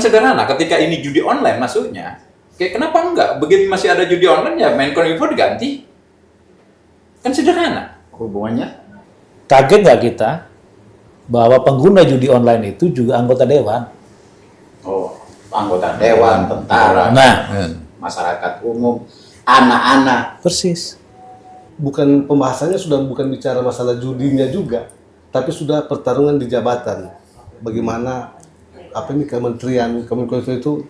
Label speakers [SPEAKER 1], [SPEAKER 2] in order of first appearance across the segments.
[SPEAKER 1] sederhana, ketika ini judi online masuknya, kayak kenapa enggak? Begitu masih ada judi online ya Menkominfo diganti. Kan sederhana.
[SPEAKER 2] Hubungannya?
[SPEAKER 3] Kaget nggak kita bahwa pengguna judi online itu juga anggota dewan?
[SPEAKER 2] Oh, anggota dewan, tentara,
[SPEAKER 3] Nah,
[SPEAKER 2] masyarakat umum, anak-anak.
[SPEAKER 3] persis.
[SPEAKER 4] Bukan pembahasannya sudah bukan bicara masalah judinya juga, tapi sudah pertarungan di jabatan. Bagaimana Kementerian Kominfo itu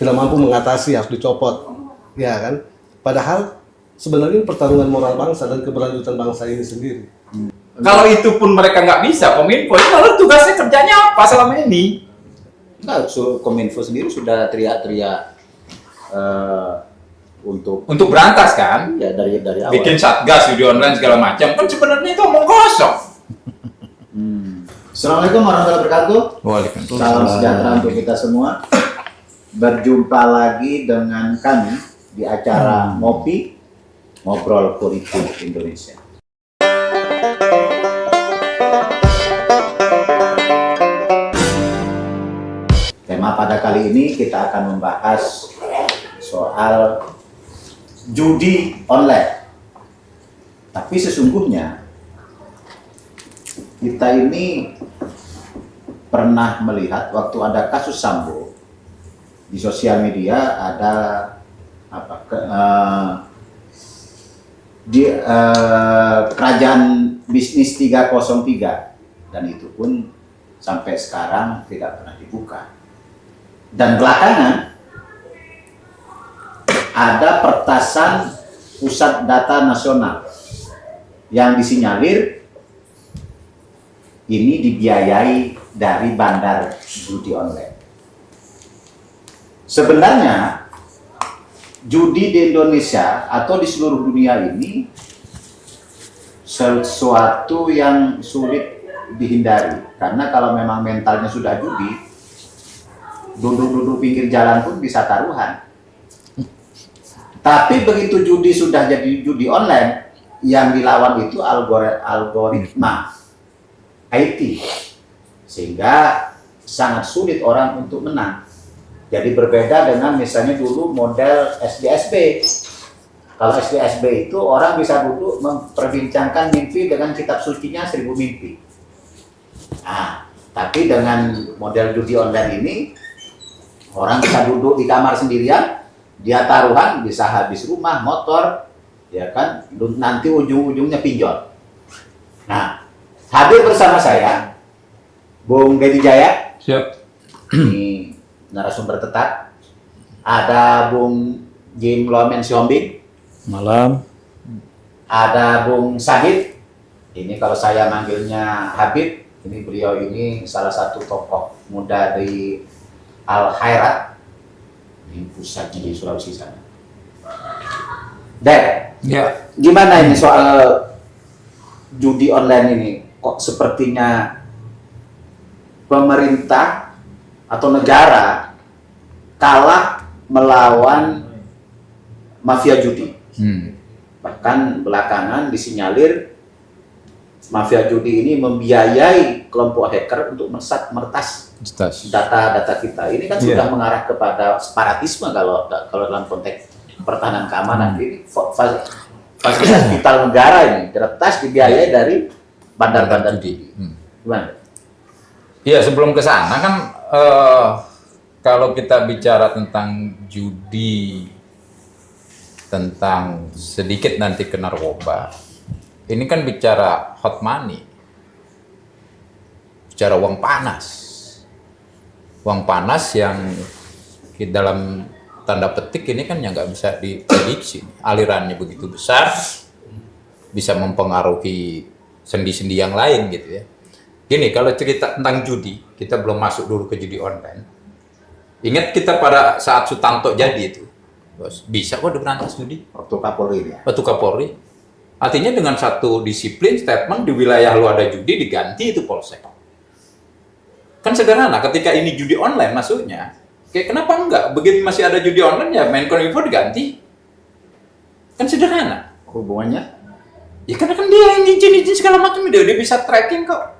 [SPEAKER 4] tidak mampu mengatasi, harus dicopot, ya kan? Padahal sebenarnya ini pertarungan moral bangsa dan keberlanjutan bangsa ini sendiri.
[SPEAKER 1] Kalau itu pun mereka nggak bisa, Kominfo itu lalu tugasnya kerjanya apa selama ini?
[SPEAKER 2] Enggak, Kominfo sendiri sudah teriak-teriak untuk
[SPEAKER 1] berantas kan?
[SPEAKER 2] ya dari awal.
[SPEAKER 1] Bikin satgas judi online segala macam, kan sebenarnya itu omong kosong.
[SPEAKER 2] Assalamualaikum warahmatullahi wabarakatuh.
[SPEAKER 1] Waalaikumsalam.
[SPEAKER 2] Salam sejahtera untuk kita semua. Berjumpa lagi dengan kami di acara Ngopi, Ngobrol Politik Indonesia. Tema pada kali ini kita akan membahas soal judi online. Tapi sesungguhnya kita ini pernah melihat waktu ada kasus Sambo di sosial media, ada kerajaan bisnis 303, dan itu pun sampai sekarang tidak pernah dibuka. Dan belakangan ada pertasan pusat data nasional yang disinyalir ini dibiayai dari bandar judi online. Sebenarnya judi di Indonesia atau di seluruh dunia ini sesuatu yang sulit dihindari, karena kalau memang mentalnya sudah judi, duduk-duduk pinggir jalan pun bisa taruhan. Tapi begitu judi sudah jadi judi online, yang dilawan itu algoritma IT, sehingga sangat sulit orang untuk menang. Jadi berbeda dengan misalnya dulu model SDSB. Kalau SDSB itu orang bisa duduk memperbincangkan mimpi dengan kitab sucinya 1000 mimpi. Nah, tapi dengan model judi online ini, orang bisa duduk di kamar sendirian, dia taruhan, bisa habis rumah, motor, ya kan, nanti ujung-ujungnya pinjol. Nah, hadir bersama saya Bung Dedi Jaya.
[SPEAKER 1] Siap.
[SPEAKER 2] Ini narasumber tetap. Ada Bung Jim Lomen Siombing.
[SPEAKER 3] Malam.
[SPEAKER 2] Ada Bung Sahid. Ini kalau saya manggilnya Habib. Ini beliau ini salah satu tokoh muda di Al Khairat. Ini pusatnya di Sulawesi sana. Dek,
[SPEAKER 1] Ya.
[SPEAKER 2] gimana ini soal judi online ini? Kok sepertinya pemerintah atau negara kalah melawan mafia judi. Bahkan belakangan disinyalir mafia judi ini membiayai kelompok hacker untuk mertas data-data kita. Ini kan sudah mengarah kepada separatisme kalau dalam konteks pertahanan keamanan. Ini fasilitas vital negara ini diretas dibiayai dari bandar-bandar judi. Gimana?
[SPEAKER 1] Iya, sebelum ke sana kan kalau kita bicara tentang judi, tentang sedikit nanti ke narkoba, ini kan bicara hot money, bicara uang panas yang dalam tanda petik ini kan yang nggak bisa diprediksi, alirannya begitu besar, bisa mempengaruhi sendi-sendi yang lain gitu ya. Gini, kalau cerita tentang judi, kita belum masuk dulu ke judi online. Ingat kita pada saat Sutanto jadi itu, bos, bisa kok diberantas judi.
[SPEAKER 2] Waktu Kapolri ya.
[SPEAKER 1] Waktu Kapolri. Artinya dengan satu disiplin statement di wilayah lu ada judi diganti itu polsek. Kan sederhana, ketika ini judi online masuknya, kayak kenapa enggak? Begitu masih ada judi online ya Menkominfo diganti. Kan sederhana.
[SPEAKER 2] Hubungannya?
[SPEAKER 1] Ya karena kan dia yang izin segala macam, dia bisa tracking kok.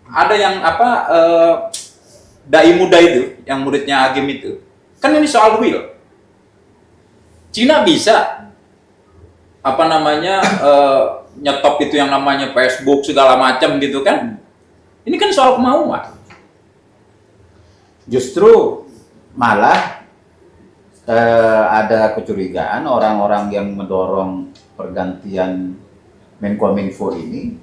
[SPEAKER 1] Ada yang dai muda itu, yang muridnya Agim itu, kan ini soal will. Cina bisa nyetop itu yang namanya Facebook segala macam gitu kan. Ini kan soal kemauan.
[SPEAKER 2] Justru malah ada kecurigaan orang-orang yang mendorong pergantian Menkominfo ini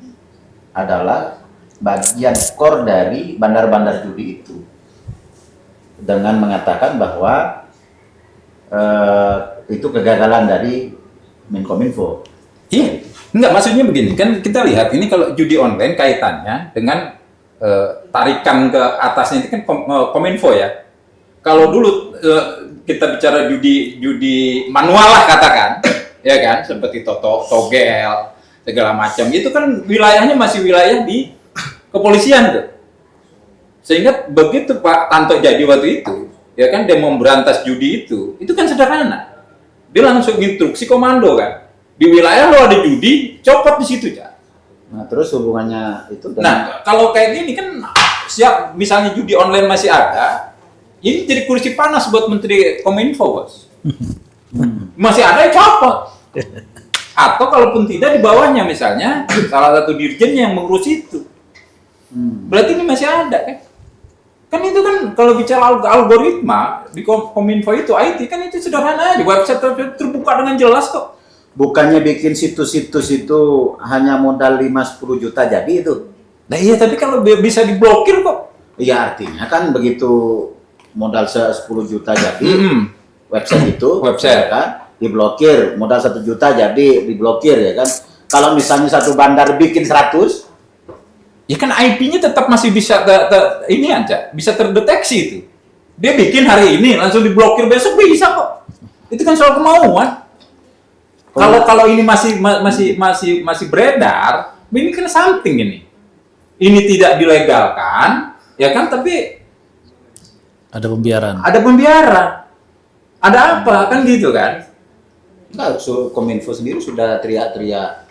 [SPEAKER 2] adalah bagian core dari bandar-bandar judi itu, dengan mengatakan bahwa itu kegagalan dari Menkominfo.
[SPEAKER 1] Iya, enggak, maksudnya begini, kan kita lihat ini kalau judi online kaitannya dengan tarikan ke atasnya itu kan Kominfo ya. Kalau dulu kita bicara judi manual lah katakan, ya kan, seperti togel segala macam, itu kan wilayahnya masih wilayah di kepolisian tuh. Sehingga begitu Pak Tanto jadi waktu itu, ya kan, dia memberantas judi itu kan sederhana. Dia langsung instruksi komando kan, di wilayah lo ada judi, copot di situ ya.
[SPEAKER 2] Nah, terus hubungannya itu dengan...
[SPEAKER 1] Nah, kalau kayak gini kan siap, misalnya judi online masih ada, ini jadi kursi panas buat Menteri Kominfo, Bos. Masih ada, ya copot. Atau kalaupun tidak, di bawahnya misalnya salah satu dirjennya yang mengurus itu. Berarti ini masih ada kan? Kan itu kan kalau bicara algoritma di Kominfo itu IT kan itu sederhana aja, website terbuka dengan jelas kok.
[SPEAKER 2] Bukannya bikin situs-situs itu hanya modal 5-10 juta jadi itu.
[SPEAKER 1] Nah iya, tapi kalau bisa diblokir kok.
[SPEAKER 2] Iya, artinya kan begitu modal 10 juta jadi website itu,
[SPEAKER 1] Website.
[SPEAKER 2] ya kan, diblokir. Modal 1 juta jadi diblokir, ya kan. Kalau misalnya satu bandar bikin 100,
[SPEAKER 1] Ya kan IP-nya tetap masih bisa ini aja, bisa terdeteksi itu. Dia bikin hari ini langsung diblokir besok bisa kok. Itu kan soal kemauan. Kalau ini masih beredar, ini kan something ini. Ini tidak dilegalkan, ya kan? Tapi
[SPEAKER 3] Ada pembiaran.
[SPEAKER 1] ada pembiaran. Ada apa kan gitu kan?
[SPEAKER 2] enggak, Kominfo sendiri sudah teriak-teriak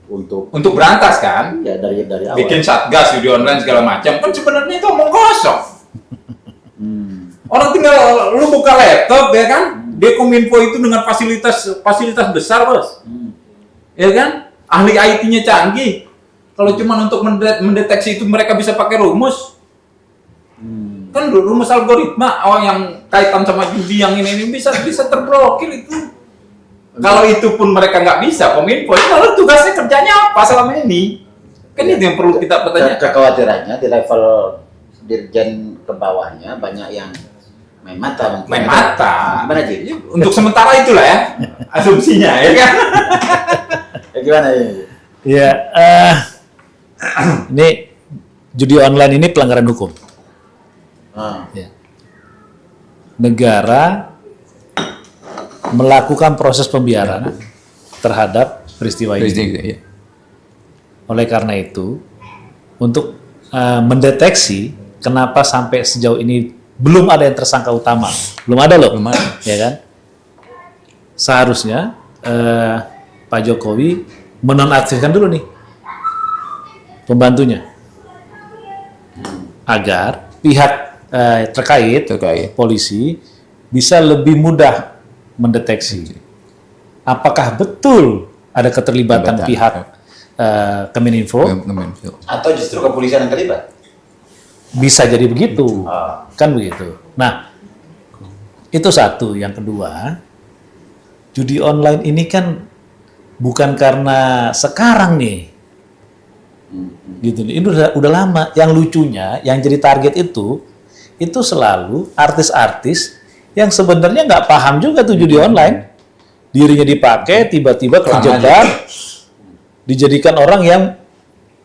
[SPEAKER 2] untuk
[SPEAKER 1] Untuk berantas kan?
[SPEAKER 2] ya dari awal.
[SPEAKER 1] Bikin satgas judi online segala macam, kan sebenarnya itu omong kosong. Orang tinggal lu buka laptop ya kan, dia Kominfo itu dengan fasilitas besar, Bos. Ya kan? Ahli IT-nya canggih. Kalau cuma untuk mendeteksi itu mereka bisa pakai rumus. Kan rumus algoritma yang kaitan sama judi yang ini bisa terblokir itu. Kalau itu pun mereka nggak bisa, Kominfo itu lalu tugasnya kerjanya apa selama ini? Kan itu yang perlu kita pertanyakan.
[SPEAKER 2] Kekhawatirannya di level dirjen ke bawahnya banyak yang main mata.
[SPEAKER 1] Main mata.
[SPEAKER 2] Gimana, Ji?
[SPEAKER 1] Untuk sementara itulah ya asumsinya ya kan.
[SPEAKER 2] Ya, gimana ini?
[SPEAKER 3] Ya, ini judi online ini pelanggaran hukum. Ya. Negara melakukan proses pembiaran terhadap peristiwa ini.
[SPEAKER 1] Iya.
[SPEAKER 3] Oleh karena itu, untuk mendeteksi kenapa sampai sejauh ini belum ada yang tersangka utama, belum ada loh,
[SPEAKER 1] Belum ada.
[SPEAKER 3] ya kan? Seharusnya Pak Jokowi menonaktifkan dulu nih pembantunya, agar pihak terkait polisi bisa lebih mudah mendeteksi apakah betul ada keterlibatan pihak Kominfo,
[SPEAKER 2] Atau justru kepolisian yang terlibat?
[SPEAKER 3] bisa jadi begitu, kan begitu. Nah, itu satu. Yang kedua, judi online ini kan bukan karena sekarang nih, gitu. Ini udah lama. Yang lucunya, yang jadi target itu selalu artis-artis yang sebenarnya nggak paham juga tuh judi online, dirinya dipakai, tiba-tiba kejebak, dijadikan orang yang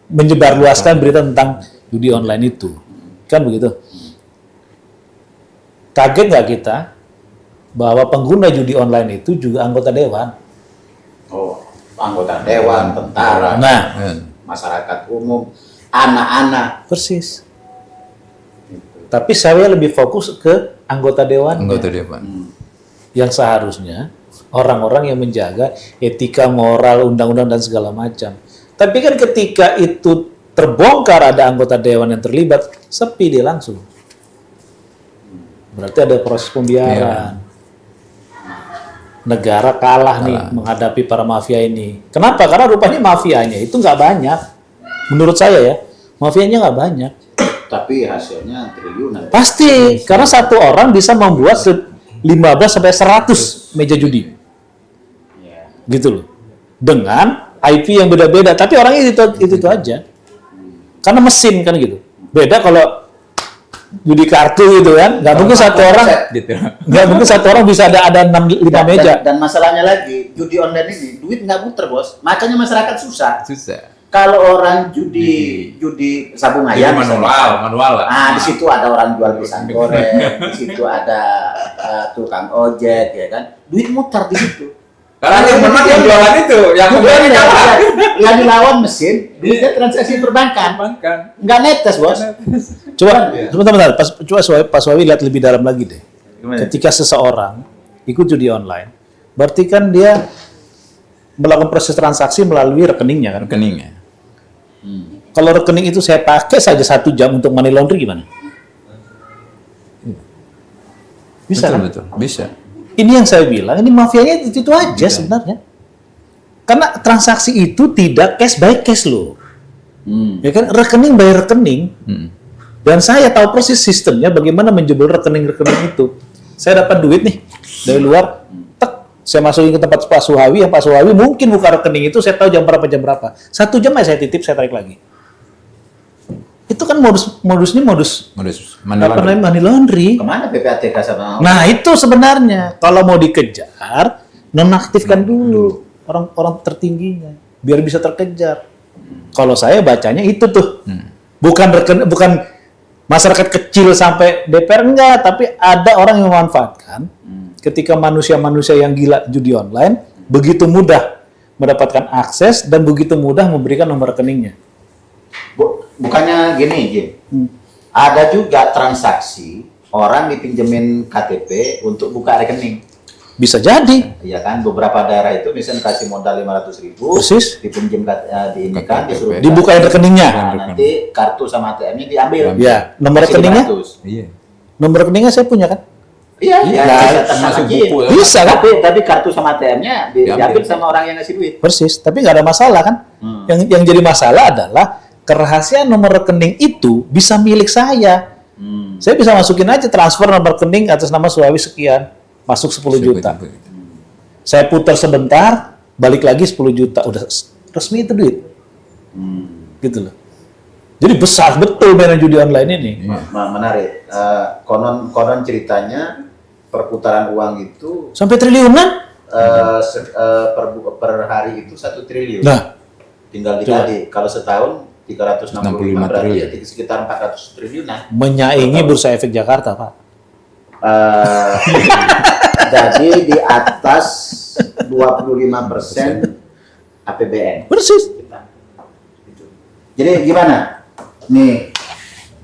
[SPEAKER 3] menyebarluaskan berita tentang judi online itu, kan begitu. Kaget nggak kita bahwa pengguna judi online itu juga anggota dewan?
[SPEAKER 2] Oh, anggota dewan, tentara,
[SPEAKER 3] Nah,
[SPEAKER 2] masyarakat umum, anak-anak.
[SPEAKER 3] persis. Tapi saya lebih fokus ke anggota dewan.
[SPEAKER 1] Anggota dewan.
[SPEAKER 3] Yang seharusnya orang-orang yang menjaga etika, moral, undang-undang dan segala macam. Tapi kan ketika itu terbongkar ada anggota dewan yang terlibat, sepi dia langsung. Berarti ada proses pembiaran. Negara kalah nih menghadapi para mafia ini. Kenapa? Karena rupanya mafianya itu nggak banyak. Menurut saya ya, mafianya nggak banyak.
[SPEAKER 2] Tapi hasilnya triliunan.
[SPEAKER 3] Pasti, karena satu orang bisa membuat 15 sampai 100 meja judi.
[SPEAKER 2] Ya.
[SPEAKER 3] Gitu loh. Dengan IP yang beda-beda, tapi orangnya itu aja. Karena mesin kan gitu. Beda kalau judi kartu gitu kan, nggak mungkin satu orang
[SPEAKER 1] Gitu.
[SPEAKER 3] nggak mungkin satu orang bisa ada 5 meja.
[SPEAKER 2] Dan masalahnya lagi, judi online ini duit nggak muter bos, makanya masyarakat susah.
[SPEAKER 1] Susah.
[SPEAKER 2] Kalau orang judi sabung ayam,
[SPEAKER 1] Manual lah.
[SPEAKER 2] di situ ada orang jual pisang goreng, di situ ada tukang ojek, ya kan, duit muter di situ.
[SPEAKER 1] Karena yang menang yang jualan itu, yang kemudian
[SPEAKER 2] yang dilawan mesin, duitnya transaksi perbankan, nggak netes bos.
[SPEAKER 3] Coba sebentar, Pak Suwawi lihat lebih dalam lagi deh. Ketika seseorang ikut judi online, berarti kan dia melakukan proses transaksi melalui rekeningnya kan?
[SPEAKER 1] Rekeningnya.
[SPEAKER 3] Kalau rekening itu saya pakai saja 1 jam untuk money laundry gimana? Bisa kan?
[SPEAKER 1] Betul, bisa.
[SPEAKER 3] Ini yang saya bilang, ini mafianya itu aja sebenarnya. Karena transaksi itu tidak cash by cash loh. Ya kan, rekening by rekening. Dan saya tahu persis sistemnya bagaimana menjebol rekening-rekening itu. Saya dapat duit nih dari luar, saya masukin ke tempat Pak Suhawi, yang Pak Suhawi mungkin buka rekening itu, saya tahu jam berapa. 1 jam aja saya titip, saya tarik lagi. Itu kan modusnya
[SPEAKER 1] Modus
[SPEAKER 3] money laundry.
[SPEAKER 2] Kemana PPATK sama?
[SPEAKER 3] Nah itu sebenarnya kalau mau dikejar, nonaktifkan dulu orang tertingginya biar bisa terkejar. Kalau saya bacanya itu tuh, bukan masyarakat kecil sampai DPR enggak, tapi ada orang yang memanfaatkan ketika manusia-manusia yang gila judi online begitu mudah mendapatkan akses dan begitu mudah memberikan nomor rekeningnya.
[SPEAKER 2] Bukannya gini, Jim. Ada juga transaksi orang dipinjemin KTP untuk buka rekening.
[SPEAKER 3] Bisa jadi.
[SPEAKER 2] Iya kan, beberapa daerah itu misalnya kasih modal 500.000,
[SPEAKER 3] Persis.
[SPEAKER 2] dipinjem disuruh
[SPEAKER 3] Dibukain rekeningnya.
[SPEAKER 2] Nah, nanti kartu sama ATM-nya diambil.
[SPEAKER 3] Ya, nomor
[SPEAKER 2] Kasih
[SPEAKER 3] rekeningnya?
[SPEAKER 2] 500.
[SPEAKER 1] Iya.
[SPEAKER 3] Nomor rekeningnya saya punya kan?
[SPEAKER 2] Iya,
[SPEAKER 3] Nah,
[SPEAKER 1] masih
[SPEAKER 2] Jim.
[SPEAKER 1] buku ya.
[SPEAKER 3] Bisa kan?
[SPEAKER 2] Tapi kartu sama ATM-nya diambil sama orang yang ngasih duit.
[SPEAKER 3] Persis, tapi nggak ada masalah kan? Yang jadi masalah adalah kerahasiaan nomor rekening itu bisa milik saya. Saya bisa masukin aja transfer nomor rekening atas nama Suhawi sekian, masuk 10 juta. Saya putar sebentar, balik lagi 10 juta, udah resmi itu duit. Gitu loh. Jadi besar betul mainan judi online ini.
[SPEAKER 2] Menarik. Konon ceritanya perputaran uang itu
[SPEAKER 3] Sampai triliunan?
[SPEAKER 2] per hari itu 1 triliun.
[SPEAKER 3] Nah,
[SPEAKER 2] Tinggal dikali, kalau setahun 365 berarti ya sekitar 400 triliunan.
[SPEAKER 3] menyaingi Bursa Efek Jakarta, Pak.
[SPEAKER 2] Jadi di atas 25% APBN.
[SPEAKER 3] Persis.
[SPEAKER 2] kita. Gitu. Jadi gimana? Nih,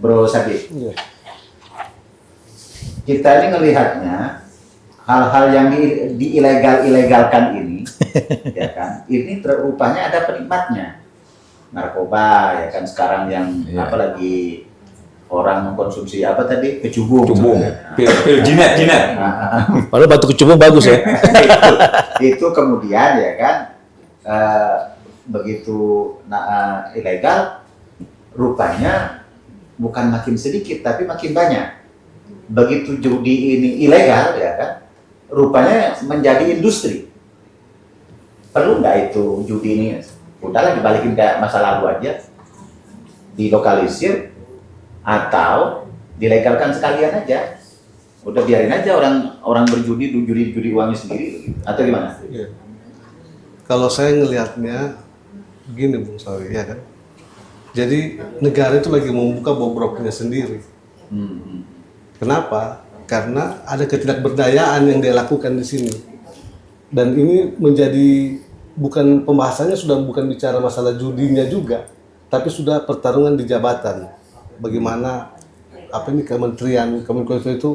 [SPEAKER 2] Bro Sadi. Kita ini ngelihatnya hal-hal yang diilegalkan ini, ya kan? Ini rupanya ada penikmatnya. Narkoba, ya kan, sekarang yang apalagi orang mengkonsumsi apa tadi, kecubung.
[SPEAKER 1] Pil jinet.
[SPEAKER 3] Padahal batu kecubung bagus ya.
[SPEAKER 2] itu kemudian ya kan begitu ilegal, rupanya bukan makin sedikit tapi makin banyak. Begitu judi ini ilegal ya kan, rupanya menjadi industri. Perlu nggak itu judi ini? Udahlah dibalikin kayak masa lalu aja, dilokalisir atau dilegalkan sekalian aja. Udah biarin aja orang berjudi uangnya sendiri, atau gimana?
[SPEAKER 4] Iya. Kalau saya ngelihatnya begini Bung Sawi, ya kan. Jadi negara itu lagi membuka bobroknya sendiri. Kenapa? Karena ada ketidakberdayaan yang dia lakukan di sini. Dan ini menjadi pembahasannya sudah bukan bicara masalah judinya juga, tapi sudah pertarungan di jabatan. Bagaimana kementerian Kominfo itu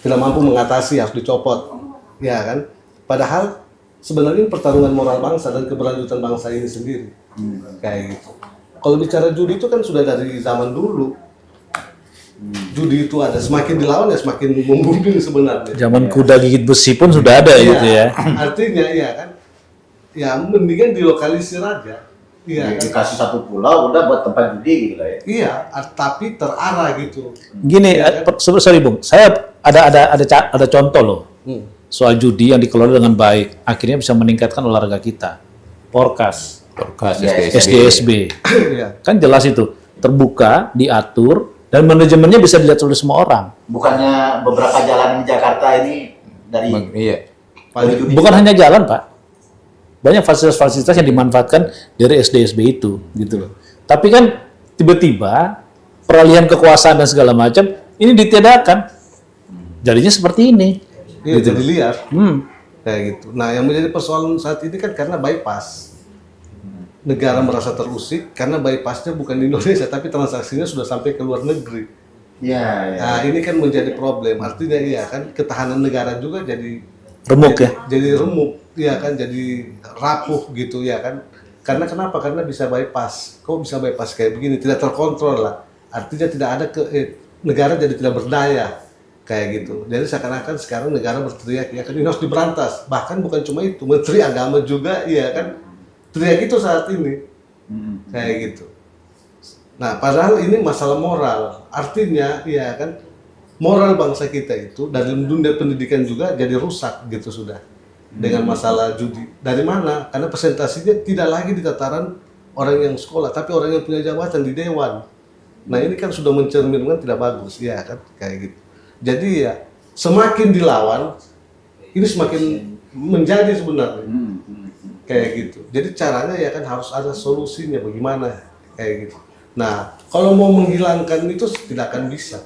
[SPEAKER 4] tidak mampu mengatasi, harus dicopot, ya kan? Padahal sebenarnya ini pertarungan moral bangsa dan keberlanjutan bangsa ini sendiri, kayak gitu. kalau bicara judi itu kan sudah dari zaman dulu. Judi itu ada, semakin dilawan ya semakin membooming sebenarnya.
[SPEAKER 3] Zaman kuda gigit besi pun sudah ada gitu ya.
[SPEAKER 4] Artinya iya kan, ya mendingan dilokalisir aja. Iya kan?
[SPEAKER 2] Dikasih satu pulau udah buat tempat judi gitu lah ya.
[SPEAKER 4] Iya, tapi terarah gitu.
[SPEAKER 3] Gini, sorry Bung, saya ada contoh loh soal judi yang dikelola dengan baik, akhirnya bisa meningkatkan olahraga kita. Porkas,
[SPEAKER 1] Berkas
[SPEAKER 2] Ya,
[SPEAKER 3] SDSB,
[SPEAKER 4] Iya.
[SPEAKER 3] kan jelas itu terbuka, diatur, dan manajemennya bisa dilihat oleh semua orang.
[SPEAKER 2] Bukannya beberapa jalan di Jakarta ini dari
[SPEAKER 1] Iya.
[SPEAKER 2] judi.
[SPEAKER 3] Bukan hanya jalan Pak, banyak fasilitas-fasilitas yang dimanfaatkan dari SDSB itu, gitu loh. Tapi kan tiba-tiba peralihan kekuasaan dan segala macam ini ditiadakan, jadinya seperti ini.
[SPEAKER 4] Iya, jadi liar.
[SPEAKER 3] Hmm.
[SPEAKER 4] Kayak gitu. Nah, yang menjadi persoalan saat ini kan karena bypass. Negara merasa terusik karena bypassnya bukan di Indonesia, tapi transaksinya sudah sampai ke luar negeri.
[SPEAKER 2] Iya, iya.
[SPEAKER 4] Nah, ini kan menjadi problem. Artinya iya kan ketahanan negara juga jadi
[SPEAKER 3] Remuk ya.
[SPEAKER 4] Jadi remuk, iya kan, jadi rapuh gitu ya kan. Karena kenapa? Karena bisa bypass. Kok bisa bypass kayak begini? Tidak terkontrol lah. Artinya tidak ada negara jadi tidak berdaya kayak gitu. Jadi seakan-akan sekarang negara berteriak ya kan ini harus diberantas. Bahkan bukan cuma itu, Menteri Agama juga iya kan teriak itu saat ini kayak gitu. Nah, padahal ini masalah moral. Artinya iya kan moral bangsa kita itu dalam dunia pendidikan juga jadi rusak gitu sudah dengan masalah judi. Dari mana? Karena presentasinya tidak lagi di tataran orang yang sekolah, tapi orang yang punya jabatan di dewan. Nah, ini kan sudah mencerminkan tidak bagus, ya kan, kayak gitu. Jadi ya semakin dilawan, ini semakin menjadi sebenarnya kayak gitu. Jadi caranya ya kan harus ada solusinya bagaimana kayak gitu. Nah, kalau mau menghilangkan itu tidak akan bisa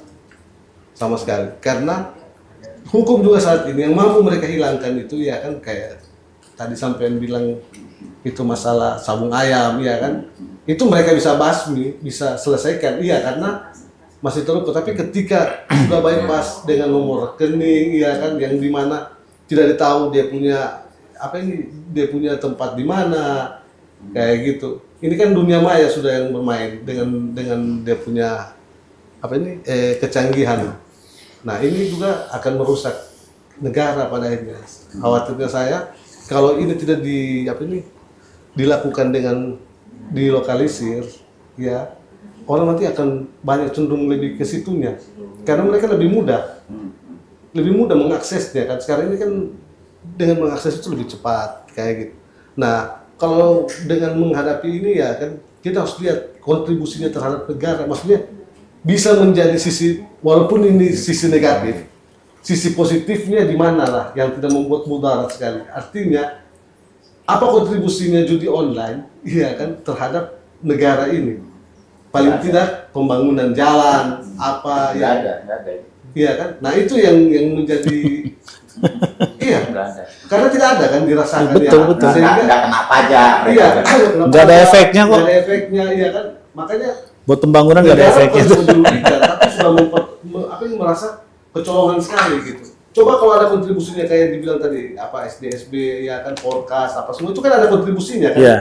[SPEAKER 4] sama sekali, karena hukum juga saat ini yang mampu mereka hilangkan itu ya kan kayak tadi sampean bilang itu masalah sabung ayam ya kan, itu mereka bisa basmi, bisa selesaikan iya karena masih terus. Tapi ketika sudah bypass dengan nomor rekening ya kan yang dimana tidak ditahu dia punya apa ini, dia punya tempat di mana kayak gitu. Ini kan dunia maya sudah yang bermain dengan dia punya apa ini kecanggihan. Nah, ini juga akan merusak negara pada akhirnya. Khawatirnya saya kalau ini tidak dilakukan dengan dilokalisir, ya orang nanti akan banyak cenderung lebih ke situnya, karena mereka lebih mudah mengaksesnya kan. Sekarang ini kan dengan mengakses itu lebih cepat kayak gitu. Nah, kalau dengan menghadapi ini ya kan kita harus lihat kontribusinya terhadap negara, maksudnya bisa menjadi sisi, walaupun ini sisi negatif, sisi positifnya di mana lah yang tidak membuat mudarat sekali. Artinya apa kontribusinya judi online iya kan terhadap negara ini? Paling tidak pembangunan jalan apa
[SPEAKER 2] Nggak
[SPEAKER 4] ya
[SPEAKER 2] ada.
[SPEAKER 4] iya kan. Nah, itu yang menjadi iya,
[SPEAKER 2] Nggak ada.
[SPEAKER 4] karena tidak ada kan dirasakan
[SPEAKER 3] Betul,
[SPEAKER 4] ya.
[SPEAKER 3] betul.
[SPEAKER 4] Sehingga
[SPEAKER 2] Nggak kena pajak.
[SPEAKER 4] iya,
[SPEAKER 3] Nggak ada efeknya kok.
[SPEAKER 4] Nggak ada efeknya iya kan. Makanya
[SPEAKER 3] Buat pembangunan nggak ada
[SPEAKER 4] negara
[SPEAKER 3] efeknya.
[SPEAKER 4] bukan mendudukan, tapi sudah merasa kecolongan sekali gitu. Coba kalau ada kontribusinya kayak yang dibilang tadi apa SDSB ya kan, Porkas apa semua itu kan ada kontribusinya kan.
[SPEAKER 3] Iya.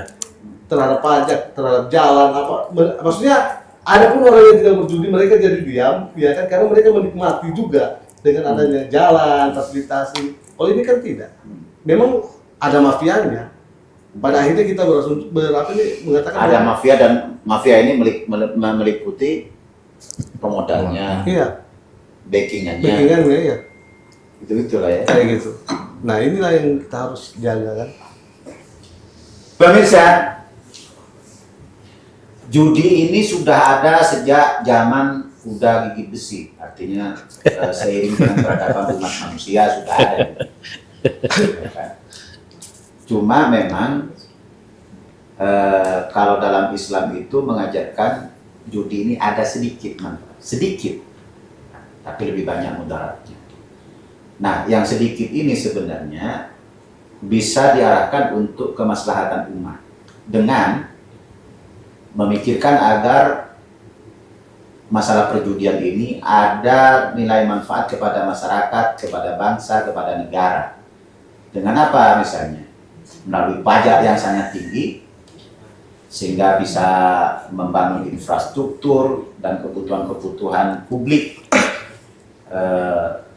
[SPEAKER 4] Terhadap pajak, terhadap jalan apa maksudnya ada pun orang yang tidak berjudi mereka jadi diam ya kan, karena mereka menikmati juga dengan adanya jalan, fasilitasi. Kalau ini kan tidak. Memang ada mafianya. Pada akhirnya kita mengatakan
[SPEAKER 2] Ada
[SPEAKER 4] bahwa-
[SPEAKER 2] mafia, dan mafia ini meliputi pemodalnya,
[SPEAKER 4] iya,
[SPEAKER 2] backingannya,
[SPEAKER 4] backingannya ya.
[SPEAKER 2] itu lah ya.
[SPEAKER 4] Kayak gitu. Nah, inilah yang kita harus jaga kan.
[SPEAKER 2] Pemirsa, judi ini sudah ada sejak zaman kuda gigit besi. Artinya seiring dengan peradaban umat manusia sudah ada. Cuma memang kalau dalam Islam itu mengajarkan judi ini ada sedikit manfaat, sedikit, tapi lebih banyak mudaratnya. Nah, yang sedikit ini sebenarnya bisa diarahkan untuk kemaslahatan umat dengan memikirkan agar masalah perjudian ini ada nilai manfaat kepada masyarakat, kepada bangsa, kepada negara. Dengan apa misalnya? Melalui pajak yang sangat tinggi, sehingga bisa membangun infrastruktur dan kebutuhan-kebutuhan publik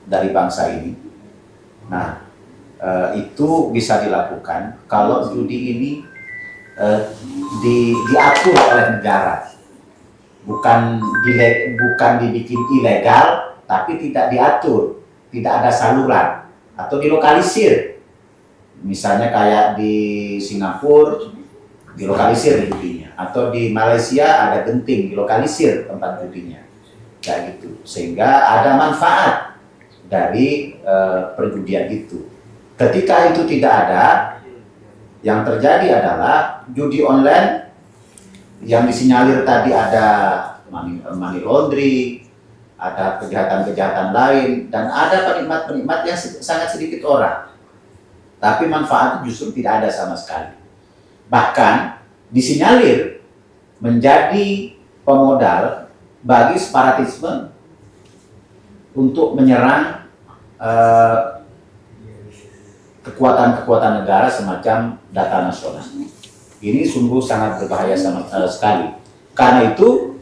[SPEAKER 2] dari bangsa ini. Nah, itu bisa dilakukan kalau judi ini diatur oleh negara, bukan dibikin ilegal, tapi tidak diatur, tidak ada saluran atau dilokalisir. Misalnya kayak di Singapura dilokalisir judinya, atau di Malaysia ada genting dilokalisir tempat judinya, kayak gitu, sehingga ada manfaat dari perjudian itu. Ketika itu tidak ada, yang terjadi adalah judi online yang disinyalir tadi ada money laundering, ada kejahatan-kejahatan lain, dan ada penikmat-penikmat yang sangat sedikit orang, tapi manfaat justru tidak ada sama sekali. Bahkan disinyalir menjadi pemodal bagi separatisme untuk menyerang kekuatan-kekuatan negara semacam data nasional. Ini sungguh sangat berbahaya sekali. Karena itu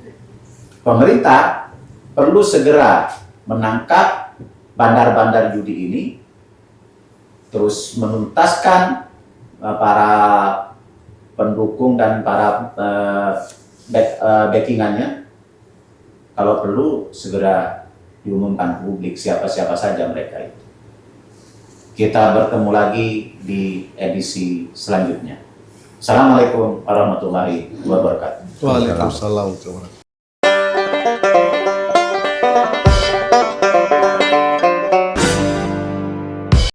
[SPEAKER 2] pemerintah perlu segera menangkap bandar-bandar judi ini, terus menuntaskan para pendukung dan para backingannya. Kalau perlu segera diumumkan ke publik siapa-siapa saja mereka itu. Kita bertemu lagi di edisi selanjutnya. Assalamualaikum warahmatullahi wabarakatuh.
[SPEAKER 4] Waalaikumsalam warahmatullahi wabarakatuh.